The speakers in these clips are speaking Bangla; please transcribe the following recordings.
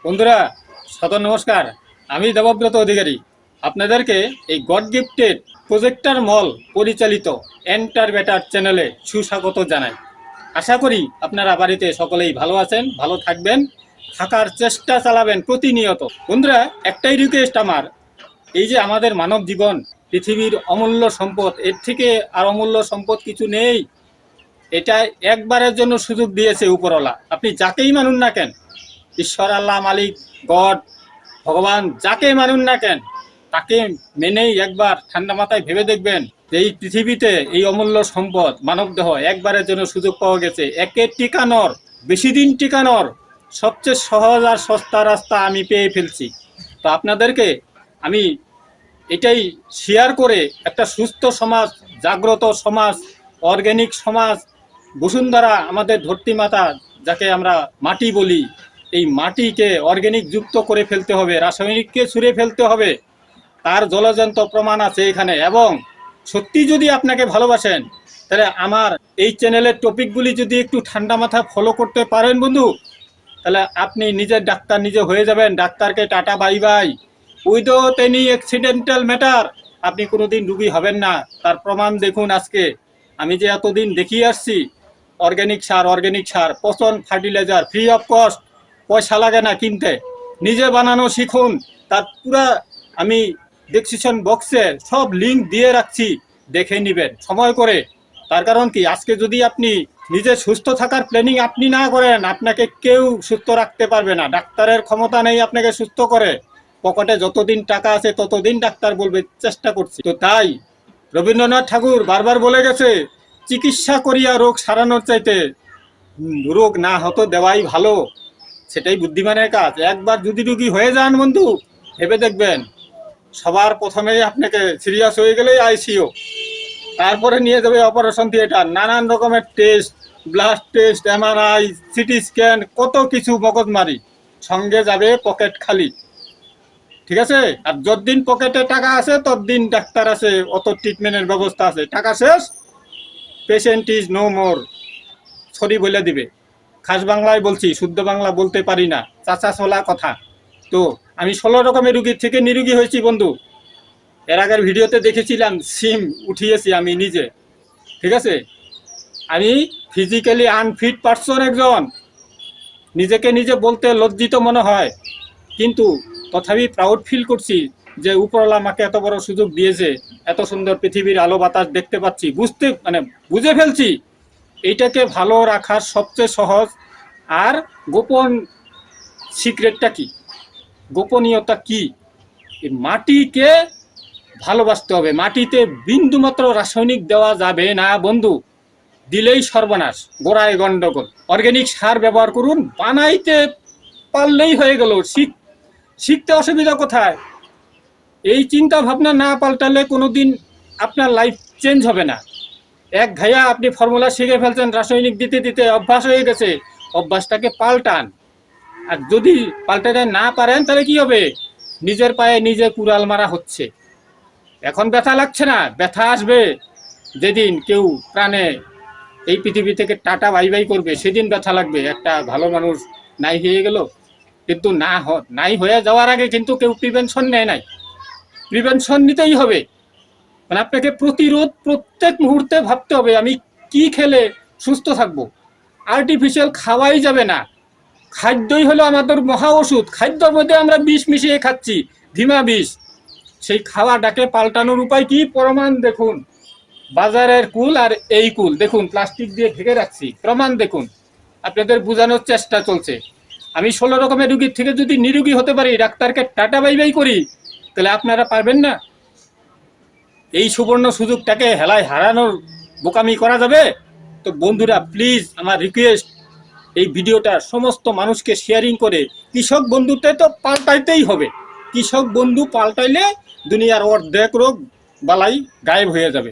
বন্ধুরা সাদর নমস্কার। আমি দেবব্রত অধিকারী আপনাদেরকে এই গড গিফটেড প্রজেক্টর মল পরিচালিত এন্টার বেটার চ্যানেলে সুস্বাগত জানাই। আশা করি আপনারা বাড়িতে সকলেই ভালো আছেন, ভালো থাকবেন, থাকার চেষ্টা চালাবেন প্রতিনিয়ত। বন্ধুরা একটাই রিকোয়েস্ট আমার, এই যে আমাদের মানব জীবন পৃথিবীর অমূল্য সম্পদ, এর থেকে আর অমূল্য সম্পদ কিছু নেই। এটা একবারের জন্য সুযোগ দিয়েছে উপরওয়ালা। আপনি যাকেই মানুন না কেন, ঈশ্বর, আল্লাহ, মালিক, গড, ভগবান, যাকে মানুন না কেন, তাকে মেনেই একবার ঠান্ডা মাথায় ভেবে দেখবেন যে এই পৃথিবীতে এই অমূল্য সম্পদ মানবদেহ একবারের জন্য সুযোগ পাওয়া গেছে। একে টিকানোর, বেশি দিন টিকানোর সবচেয়ে সহজ আর সস্তা রাস্তা আমি পেয়ে ফেলছি। তো আপনাদেরকে আমি এটাই শেয়ার করে একটা সুস্থ সমাজ, জাগ্রত সমাজ, অর্গ্যানিক সমাজ, বসুন্ধরা আমাদের ধরতি মাতা যাকে আমরা মাটি বলি, এই মাটিকে অর্গ্যানিক যুক্ত করে ফেলতে হবে, রাসায়নিককে ছুঁড়ে ফেলতে হবে। তার জলজন্ত প্রমাণ আছে এখানে। এবং সত্যি যদি আপনাকে ভালোবাসেন, তাহলে আমার এই চ্যানেলের টপিকগুলি যদি একটু ঠান্ডা মাথা ফলো করতে পারেন বন্ধু, তাহলে আপনি নিজের ডাক্তার নিজে হয়ে যাবেন। ডাক্তারকে tata bye bye. Without any accidental matter আপনি কোনোদিন রুগী হবেন না। তার প্রমাণ দেখুন আজকে। আমি যে এতদিন দেখিয়ে আসছি অর্গ্যানিক সার, পচন ফার্টিলাইজার ফ্রি অফ কস্ট, পয়সা লাগে না কিনতে, নিজে বানানো শিখুন। তার পুরা আমি ডেসক্রিপশন বক্সে সব লিঙ্ক দিয়ে রাখছি, দেখে নেবেন সময় করে। তার কারণ কি, আজকে যদি আপনি নিজে সুস্থ থাকার প্ল্যানিং আপনি না করেন, আপনাকে কেউ সুস্থ রাখতে পারবে না। ডাক্তারের ক্ষমতা নেই আপনাকে সুস্থ করে। পকেটে যতদিন টাকা আছে ততদিন ডাক্তার বলবে চেষ্টা করছি। তো তাই রবীন্দ্রনাথ ঠাকুর বারবার বলে গেছে, চিকিৎসা করিয়া রোগ সারানোর চাইতে রোগ না হতো দেওয়াই ভালো। সেটাই বুদ্ধিমানের কাজ। একবার যদি রুগী হয়ে যান বন্ধু, ভেবে দেখবেন সবার প্রথমেই আপনাকে সিরিয়াস হয়ে গেলেই আইসিইউ, তারপরে নিয়ে যাবে অপারেশন থিয়েটার, নানান রকমের test, blood test, MRI, CT scan, কত কিছু মগজমারি, সঙ্গে যাবে পকেট খালি। ঠিক আছে? আর যতদিন পকেটে টাকা আছে ততদিন ডাক্তার আছে, অত ট্রিটমেন্টের ব্যবস্থা আছে। টাকা শেষ, patient is no more, sorry বলে দিবে। খাস বাংলায় বলছি, শুদ্ধ বাংলা বলতে পারি না, চাচা চলা কথা। তো আমি 16 রকমের রুগীর থেকে নিরোগী হয়েছি বন্ধু। এর আগের ভিডিওতে দেখেছিলাম, সিম উঠিয়েছি আমি নিজে। ঠিক আছে? আমি ফিজিক্যালি আনফিট পারসন একজন, নিজেকে নিজে বলতে লজ্জিত মনে হয়, কিন্তু তথাপি প্রাউড ফিল করছি যে উপরওয়ালা আমাকে এত বড় সুযোগ দিয়েছে, এত সুন্দর পৃথিবীর আলো বাতাস দেখতে পাচ্ছি, বুঝে ফেলছি এইটাকে ভালো রাখার সবচেয়ে সহজ আর গোপন সিক্রেটটা কি, গোপনীয়তা কি। এই মাটিকে ভালোবাসতে হবে। মাটিতে বিন্দুমাত্র রাসায়নিক দেওয়া যাবে না বন্ধু, দিলেই সর্বনাশ, গোড়ায় গন্ডগোল। অর্গ্যানিক সার ব্যবহার করুন, বানাইতে পারলেই হয়ে গেল। শিখতে অসুবিধা কোথায়? এই চিন্তা ভাবনা না পাল্টালে কোনোদিন আপনার লাইফ চেঞ্জ হবে না। এক ঘাইয়া আপনি ফর্মুলা শিখে ফেলছেন, রাসায়নিক দিতে দিতে অভ্যাস হয়ে গেছে, অভ্যাসটাকে পাল্টান। আর যদি পাল্টাতে না পারেন তাহলে কি হবে? নিজের পায়ে নিজে কুড়াল মারা হচ্ছে। এখন ব্যথা লাগছে না, ব্যথা আসবে যেদিন কেউ প্রাণে এই পৃথিবী থেকে টাটা বাই বাই করবে, সেদিন ব্যথা লাগবে। একটা ভালো মানুষ নাই হয়ে গেল, কিন্তু নাই হয়ে যাওয়ার আগে কিন্তু কেউ প্রিভেনশন নেয় নাই। প্রিভেনশন নিতেই হবে। মানে আপনাকে প্রতিরোধ প্রত্যেক মুহূর্তে ভাবতে হবে, আমি কি খেলে সুস্থ থাকবো। আর্টিফিশিয়াল খাওয়াই যাবে না। খাদ্যই হলো আমাদের মহা ওষুধ। খাদ্যের মধ্যে আমরা বিষ মিশিয়ে খাচ্ছি, ধিমা বিষ। সেই খাওয়াটাকে পাল্টানোর উপায় কি? প্রমাণ দেখুন। বাজারের কুল আর এই কুল দেখুন, প্লাস্টিক দিয়ে ঢেকে রাখছি, প্রমাণ দেখুন। আপনাদের বোঝানোর চেষ্টা চলছে। আমি 16 রকমের রুগীর থেকে যদি নিরোগী হতে পারি, ডাক্তারকে টাটা বাই বাই করি, তাহলে আপনারা পারবেন না? এই সুবর্ণ সুযোগটাকে হেলায় হারানোর বোকামি করা যাবে? তো বন্ধুরা প্লিজ আমার রিকোয়েস্ট, এই ভিডিওটা সমস্ত মানুষকে শেয়ারিং করে কৃষক বন্ধুতে তো পাল্টাইতেই হবে। কৃষক বন্ধু পাল্টাইলে দুনিয়ার অর্ধেক রোগ বালাই গায়েব হয়ে যাবে।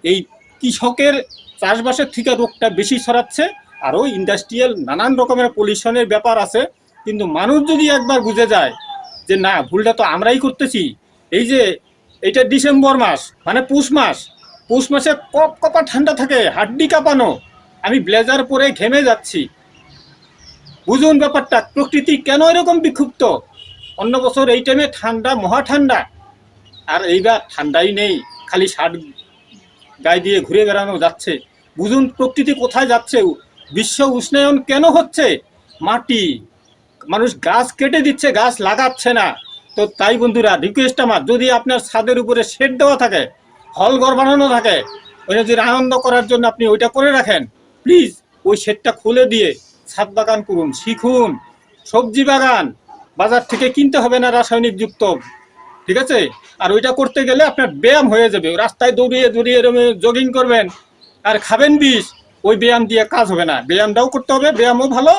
এই কৃষকের চাষবাসের থেকে রোগটা বেশি ছড়াচ্ছে। আরও ইন্ডাস্ট্রিয়াল নানান রকমের পলিউশনের ব্যাপার আছে। কিন্তু মানুষ যদি একবার বুঝে যায় যে না, ভুলটা তো আমরাই করতেছি। এই যে এইটা ডিসেম্বর মাস, মানে পুষ মাসে কপা ঠান্ডা থাকে, হাড্ডি কাঁপানো। আমি ব্লেজার পরে ঘেমে যাচ্ছি, বুঝুন ব্যাপারটা, প্রকৃতি কেন এরকম বিক্ষুব্ধ। অন্য বছর এই টাইমে ঠান্ডা, মহা ঠান্ডা, আর এইবার ঠান্ডাই নেই, খালি শার্ট গায়ে দিয়ে ঘুরে বেড়ানো যাচ্ছে। বুঝুন প্রকৃতি কোথায় যাচ্ছে। বিশ্ব উষ্ণায়ন কেন হচ্ছে? মাটি, মানুষ গাছ কেটে দিচ্ছে, গাছ লাগাচ্ছে না। তো তাই বন্ধুরা, রিকোয়েস্ট আমার, যদি আপনার ছাদের উপরে শেড দেওয়া থাকে, হল ঘর বানানো থাকে, ওইটা যদি আনন্দ করার জন্য আপনি ওইটা করে রাখেন, প্লিজ ওই শেডটা খুলে দিয়ে ছাদ বাগান করুন, শিখুন। সবজি বাগান বাজার থেকে কিনতে হবে না রাসায়নিক যুক্ত, ঠিক আছে? আর ওইটা করতে গেলে আপনার ব্যায়াম হয়ে যাবে। রাস্তায় দৌড়িয়ে দৌড়িয়ে জগিং করবেন আর খাবেন বিষ, ওই ব্যায়াম দিয়ে কাজ হবে না। ব্যায়ামটাও করতে হবে, ব্যায়ামও ভালো।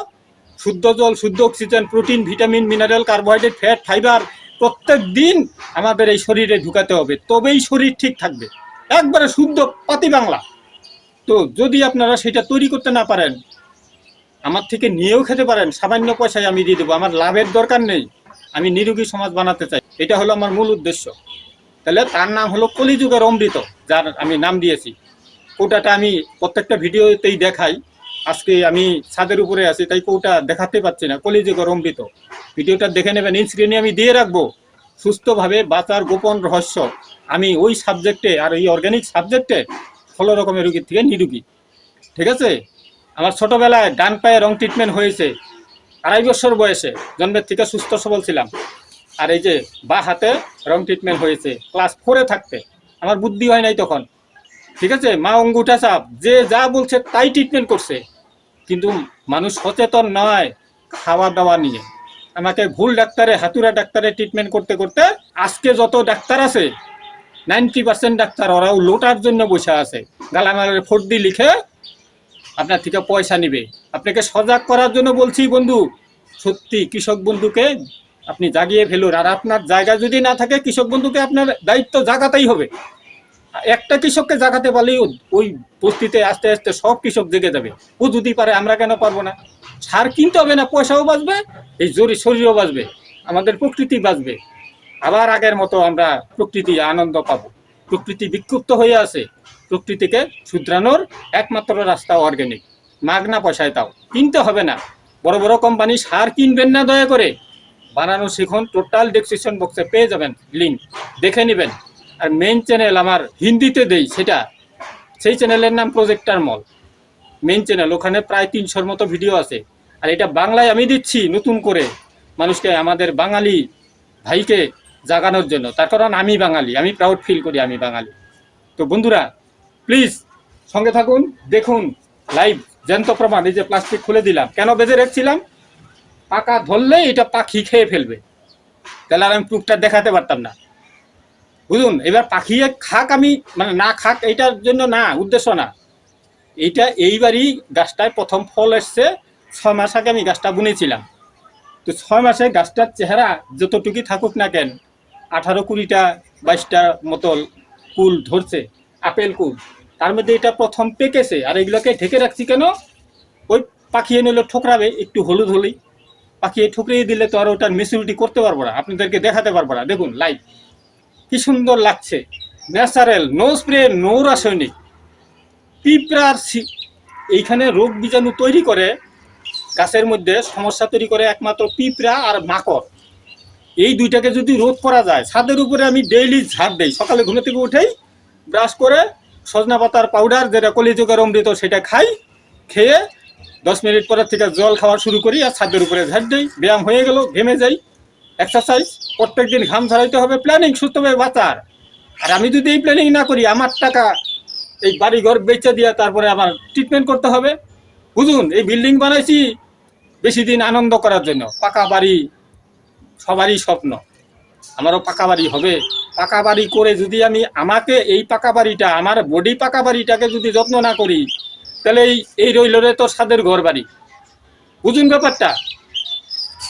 শুদ্ধ জল, শুদ্ধ oxygen, protein, vitamin, mineral, carbohydrate, fat, fibre প্রত্যেক দিন আমাদের এই শরীরে ঢুকাতে হবে, তবেই শরীর ঠিক থাকবে। একবারে শুদ্ধ পাতি বাংলা। তো যদি আপনারা সেটা তৈরি করতে না পারেন, আমার থেকে নিয়েও খেতে পারেন, সামান্য পয়সায় আমি দিয়ে দেবো, আমার লাভের দরকার নেই। আমি নিরোগী সমাজ বানাতে চাই, এটা হলো আমার মূল উদ্দেশ্য। তাহলে তার নাম হলো কলিযুগের অমৃত, যার আমি নাম দিয়েছি। কৌটাটা আমি প্রত্যেকটা ভিডিওতেই দেখাই। আজকে আমি ছাদের উপরে আছি, তাই কৌটা দেখাতে পাচ্ছি না। কলিযুগের অমৃত ভিডিওটা দেখে নেবেন, স্ক্রিনে আমি দিয়ে রাখবো। সুস্থভাবে বাঁচার গোপন রহস্য, আমি ওই সাবজেক্টে আর এই অর্গানিক সাবজেক্টে 16 রকমের রোগীর থেকে নিরোগী, ঠিক আছে? আমার ছোটবেলায় ডান পায়ে রং ট্রিটমেন্ট হয়েছে, 2.5 বছর বয়সে, জন্মের থেকে সুস্থ সবল ছিলাম। আর এই যে বা হাতে রং ট্রিটমেন্ট হয়েছে ক্লাস 4-এ থাকতে, আমার বুদ্ধি হয় নাই তখন, ঠিক আছে? মা অঙ্গুঠা চাপ, যে যা বলছে তাই ট্রিটমেন্ট করছে। কিন্তু মানুষ সচেতন নয় খাওয়া দাওয়া নিয়ে। আমাকে ভুল ডাক্তারে, হাতুড়া ডাক্তারে ট্রিটমেন্ট করতে করতে আজকে যত ডাক্তার আছে 90% ডাক্তার ওরাও লোটার জন্য বসে আছে, গালামালের ফর্দি লিখে আপনার থেকে পয়সা নিবে। আপনাকে সজাগ করার জন্য বলছি বন্ধু, সত্যি কৃষক বন্ধুকে আপনি জাগিয়ে ফেলুন। আর আপনার জায়গা যদি না থাকে, কৃষক বন্ধুকে আপনার দায়িত্ব জাগাতেই হবে। একটা কৃষককে জাগাতে পারলেই ওই বস্তিতে আস্তে আস্তে সব কৃষক জেগে যাবে। ও যদি পারে, আমরা কেন পারবো না? সার কিনতে হবে না, পয়সাও বাঁচবে, এই জরি শরীরও বাঁচবে, আমাদের প্রকৃতি বাঁচবে। আবার আগের মতো আমরা প্রকৃতি আনন্দ পাবো। প্রকৃতি বিক্ষুব্ধ হয়ে আছে, প্রকৃতিকে শুধরানোর একমাত্র রাস্তা অর্গানিক, মাগনা পয়সায়, তাও কিনতে হবে না। বড় বড় কোম্পানি সার কিনবেন না দয়া করে, বানানো শিখুন। টোটাল ডেসক্রিপশন বক্সে পেয়ে যাবেন লিঙ্ক, দেখে নেবেন। আর মেইন চ্যানেল আমার হিন্দিতে দেই, সেই চ্যানেলের নাম প্রজেক্টর মল, মেইন চ্যানেল। ওখানে প্রায় 300-র মতো ভিডিও আছে। আর এটা বাংলায় আমি দিচ্ছি নতুন করে মানুষকে, আমাদের বাঙালি ভাইকে জাগানোর জন্য। তার কারণ আমি বাঙালি, আমি প্রাউড ফিল করি আমি বাঙালি। তো বন্ধুরা প্লিজ সঙ্গে থাকুন, দেখুন লাইভ জ্যান্ত প্রমাণ। এই যে প্লাস্টিক খুলে দিলাম, কেন বেঁধে রেখেছিলাম? পাকা ধরলে এটা পাখি খেয়ে ফেলবে, তাহলে আর আমি প্রুফটা দেখাতে পারতাম না। বুঝুন, এবার পাখি খাক, আমি মানে না খাক এইটার জন্য না, উদ্দেশ্য না এইটা। এইবারই গাছটায় প্রথম ফল এসছে, 6 মাস আগে আমি গাছটা বুনেছিলাম। তো 6 মাসে গাছটার চেহারা যতটুকুই থাকুক না কেন, 18-20টা 22টা মতো কুল ধরছে, আপেল কুল। তার মধ্যে এটা প্রথম পেকেছে। আর এগুলোকে ঢেকে রাখছি কেন? ওই পাখি এনে ঠোকরাবে, একটু হলুদ হলেই পাখি ঠুকরিয়ে দিলে তো আর ওটার ম্যাচুরিটি করতে পারবো না, আপনাদেরকে দেখাতে পারবো না। দেখুন লাইভ কি সুন্দর লাগছে, ন্যাচারাল, নো স্প্রে, নো রাসায়নিক। পিঁপড়ার এইখানে রোগ বীজাণু তৈরি করে, গাছের মধ্যে সমস্যা তৈরি করে একমাত্র পিঁপড়া আর মাকড়। এই দুইটাকে যদি রোধ করা যায়, ছাদের উপরে আমি ডেইলি ঝাড় দেই। সকালে ঘুম থেকে উঠেই ব্রাশ করে সজনা পাতার পাউডার, যেটা কলিযুগের অমৃত, সেটা খাই। খেয়ে 10 মিনিট পরের থেকে জল খাওয়া শুরু করি আর ছাদের উপরে ঝাড় দিই। ব্যায়াম হয়ে গেল, ঘেমে যাই। এক্সারসাইজ প্রত্যেকদিন, ঘাম ঝরাইতে হবে, প্ল্যানিং সুস্থভাবে বাঁচার। আর আমি যদি এই প্ল্যানিং না করি, আমার টাকা এই বাড়ি ঘর বেচে দিয়ে তারপরে আমার ট্রিটমেন্ট করতে হবে। বুঝুন, এই বিল্ডিং বানাইছি বেশি দিন আনন্দ করার জন্য। পাকা বাড়ি সবারই স্বপ্ন, আমারও পাকা বাড়ি হবে। পাকা বাড়ি করে যদি আমি আমাকে এই পাকা বাড়িটা, আমার বডি পাকা বাড়িটাকে যদি যত্ন না করি, তাহলে এই রইল রে তোর ছাদের ঘর বাড়ি। বুঝুন ব্যাপারটা।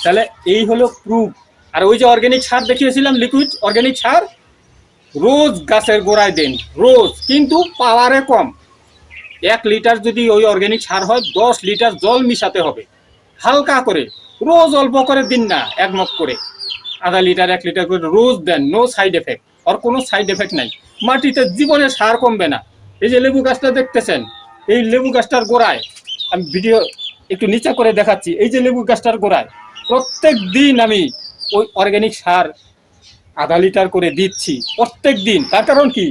তাহলে এই হলো প্রুফ। আর ওই যে অর্গানিক সার দেখিয়েছিলাম, লিকুইড অর্গানিক সার, রোজ গাছের গোড়ায় দেন, রোজ, কিন্তু পাওয়ারে কম। 1 লিটার যদি ওই অর্গানিক সার হয়, 10 লিটার জল মিশাতে হবে হালকা করে। রোজ অল্প করে দিন না, 1 মগ করে, আধা লিটার 1 লিটার করে রোজ দেন। নো সাইড এফেক্ট, আর কোনো সাইড এফেক্ট নাই। মাটিতে জীবনে সার কমবে না। এই যে লেবু গাছটা দেখতেছেন, এই লেবু গাছটার গোড়ায় আমি ভিডিও একটু নিচা করে দেখাচ্ছি। এই যে লেবু গাছটার গোড়ায় প্রত্যেক দিন আমি ওই অর্গ্যানিক সার আধা লিটার করে দিচ্ছি প্রত্যেক দিন। তার কারণ কি,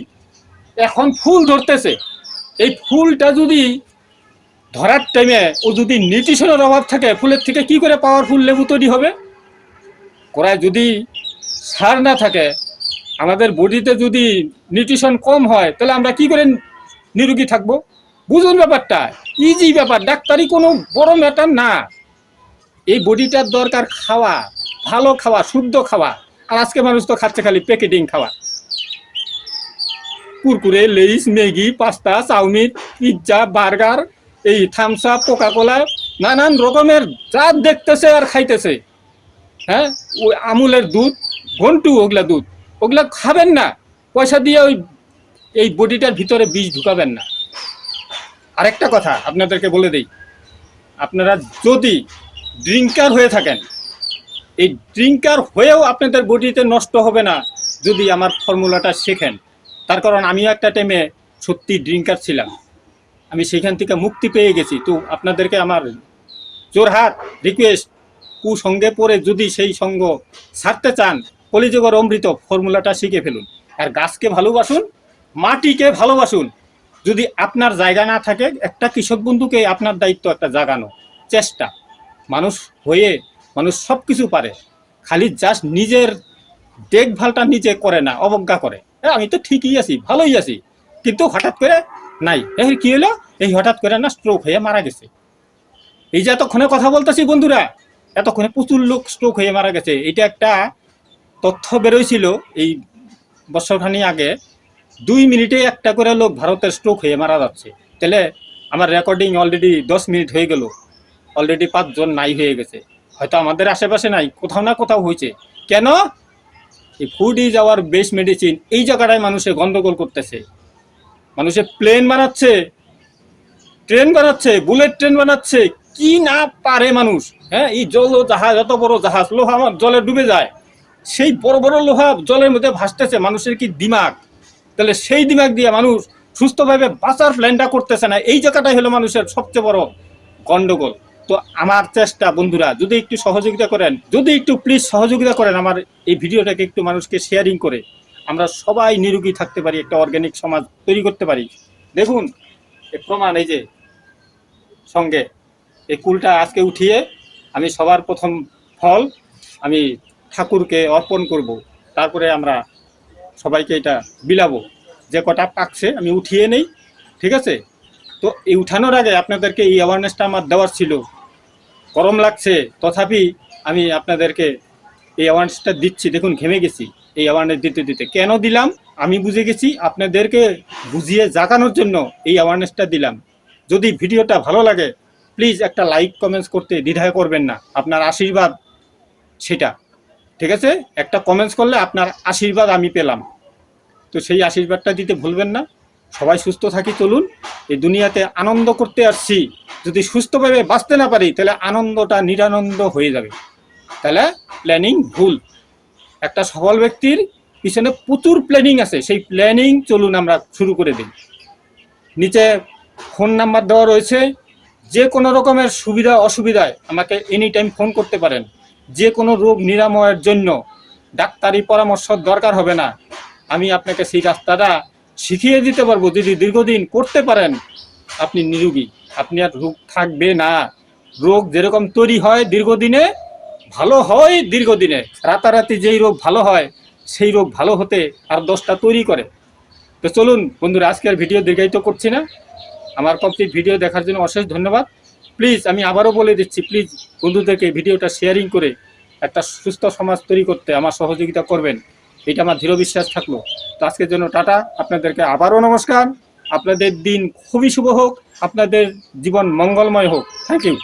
এখন ফুল ধরতেছে, এই ফুলটা যদি ধরার টাইমে ও যদি নিউট্রিশনের অভাব থাকে, ফুলের থেকে কি করে পাওয়ারফুল লেবু তৈরি হবে? গোড়ায় যদি সার না থাকে, আমাদের বডিতে যদি নিউট্রিশন কম হয়, তাহলে আমরা কি করে নিরোগী থাকবো? বুঝুন ব্যাপারটা, ইজি ব্যাপার, ডাক্তারি কোনো বড় ম্যাটার না। এই বডিটার দরকার খাওয়া, ভালো খাওয়া, শুদ্ধ খাওয়া। আর আজকে মানুষ তো খাচ্ছে খালি প্যাকেটিং খাওয়া, Kurkure, Lays, Maggi, pasta, chowmein, pizza, burger, এই থামস আপ, কোকা কোলা, নানান রকমের যা দেখতেছে আর খাইতেছে। হ্যাঁ, ওই আমুলের দুধ, ঘন্টু, ওগুলা দুধ, ওগুলা খাবেন না। পয়সা দিয়ে ওই এই বডিটার ভিতরে বিষ ঢুকাবেন না। আরেকটা কথা আপনাদেরকে বলে দেই, আপনারা যদি ড্রিঙ্কার হয়ে থাকেন, এই ড্রিঙ্কার হয়েও আপনাদের বডিতে নষ্ট হবে না যদি আমার ফর্মুলাটা শেখেন। তার কারণ আমিও একটা টাইমে সত্যি ড্রিঙ্কার ছিলাম, আমি সেখান থেকে মুক্তি পেয়ে গেছি। তো আপনাদেরকে আমার জোরহাট রিকোয়েস্ট, কুসঙ্গে পড়ে যদি সেই সঙ্গ ছাড়তে চান, কলিযুগের অমৃত ফর্মুলাটা শিখে ফেলুন। আর গাছকে ভালোবাসুন, মাটিকে ভালোবাসুন। যদি আপনার জায়গা না থাকে, একটা কৃষক বন্ধুকে আপনার দায়িত্ব একটা জাগানো চেষ্টা। মানুষ হয়ে মানুষ সব কিছু পারে, খালি জাস্ট নিজের দেখভালটা নিজে করে না, অবজ্ঞা করে। আমি তো ঠিকই আছি, ভালোই আছি, কিন্তু হঠাৎ করে নাই, কি হলো, এই হঠাৎ করে না স্ট্রোক হয়ে মারা গেছে। এই যে এতক্ষণে কথা বলতেছি বন্ধুরা, এতক্ষণে প্রচুর লোক স্ট্রোক হয়ে মারা গেছে। এটা একটা তথ্য বেরোয়ছিল এই বছরখানি আগে, 2 মিনিটে একটা করে লোক ভারতের স্ট্রোক হয়ে মারা যাচ্ছে। তাহলে আমার রেকর্ডিং অলরেডি 10 মিনিট হয়ে গেল, অলরেডি 5 জন নাই হয়ে গেছে। হয়তো আমাদের আশেপাশে নাই, কোথাও না কোথাও হয়েছে। কেন? এই food is our best medicine, এই জায়গাটায় মানুষে গন্ডগোল করতেছে। মানুষে প্লেন বানাচ্ছে, ট্রেন বানাচ্ছে, বুলেট ট্রেন বানাচ্ছে, কি না পারে মানুষ। হ্যাঁ, এই জল জাহাজ, এত বড় জাহাজ, লোহা আমার জলে ডুবে যায়, সেই বড় বড় লোহা জলের মধ্যে ভাসতেছে। মানুষের কি দিমাগ? তাহলে সেই দিমাগ দিয়ে মানুষ সুস্থভাবে বাঁচার প্ল্যানটা করতেছে না। এই জায়গাটাই হলো মানুষের সবচেয়ে বড় গন্ডগোল। তো আমার চেষ্টা বন্ধুরা, যদি একটু সহযোগিতা করেন, যদি একটু প্লিজ সহযোগিতা করেন, আমার এই ভিডিওটাকে একটু মানুষকে শেয়ারিং করে আমরা সবাই নিরোগী থাকতে পারি, একটা অর্গানিক সমাজ তৈরি করতে পারি। দেখুন এই প্রমাণ, এই যে সঙ্গে এই কুলটা আজকে উঠিয়ে আমি সবার প্রথম ফল আমি ঠাকুরকে অর্পণ করব, তারপরে আমরা সবাইকে এটা বিলাবো। যে কটা পাকছে আমি উঠিয়ে নেই, ঠিক আছে? তো এই উঠানোর আগে আপনাদেরকে এই অ্যাওয়ারনেসটা আমার দেওয়ার ছিল। গরম লাগছে, তথাপি আমি আপনাদেরকে এই অ্যাওয়ারনেসটা দিচ্ছি। দেখুন ঘেমে গেছি এই অ্যাওয়ারনেস দিতে দিতে। কেন দিলাম আমি বুঝে গেছি, আপনাদেরকে বুঝিয়ে জাগানোর জন্য এই অ্যাওয়ারনেসটা দিলাম। যদি ভিডিওটা ভালো লাগে, প্লিজ একটা লাইক কমেন্টস করতে দ্বিধায় করবেন না, আপনার আশীর্বাদ সেটা, ঠিক আছে? একটা কমেন্টস করলে আপনার আশীর্বাদ আমি পেলাম, তো সেই আশীর্বাদটা দিতে ভুলবেন না। সবাই সুস্থ থাকি, চলুন। এই দুনিয়াতে আনন্দ করতে আসছি, যদি সুস্থভাবে বাঁচতে না পারি তাহলে আনন্দটা নিরানন্দ হয়ে যাবে। তাহলে প্ল্যানিং ভুল। একটা সফল ব্যক্তির পিছনে প্রচুর প্ল্যানিং আছে, সেই প্ল্যানিং চলুন আমরা শুরু করে দিই। নিচে ফোন নাম্বার দেওয়া রয়েছে, যে কোনো রকমের সুবিধা অসুবিধায় আমাকে এনি টাইম ফোন করতে পারেন। যে কোনো রোগ নিরাময়ের জন্য ডাক্তারি পরামর্শ দরকার হবে না, আমি আপনাকে সেই রাস্তাটা শিখিয়ে দিতে পারবো। যদি দীর্ঘদিন করতে পারেন, আপনি নিরোগী, আপনি আর রোগ থাকবে না। রোগ যেরকম তৈরি হয় দীর্ঘদিনে, ভালো হয় দীর্ঘদিনে। রাতারাতি যেই রোগ ভালো হয়, সেই রোগ ভালো হতে আর 10টা তৈরি করে। তো চলুন বন্ধুরা, আজকের ভিডিও দীর্ঘায়িত করছি না। আমার কমপ্লিট ভিডিও দেখার জন্য অশেষ ধন্যবাদ। প্লিজ আমি আবারও বলে দিচ্ছি, প্লিজ বন্ধুদেরকে ভিডিওটা শেয়ারিং করে একটা সুস্থ সমাজ তৈরি করতে আমার সহযোগিতা করবেন, এটা আমার দৃঢ় বিশ্বাস থাকলো। তো আজকের জন্য টাটা, আপনাদেরকে আবারও নমস্কার। আপনাদের দিন খুবই শুভ হোক, আপনাদের জীবন মঙ্গলময় হোক। Thank you.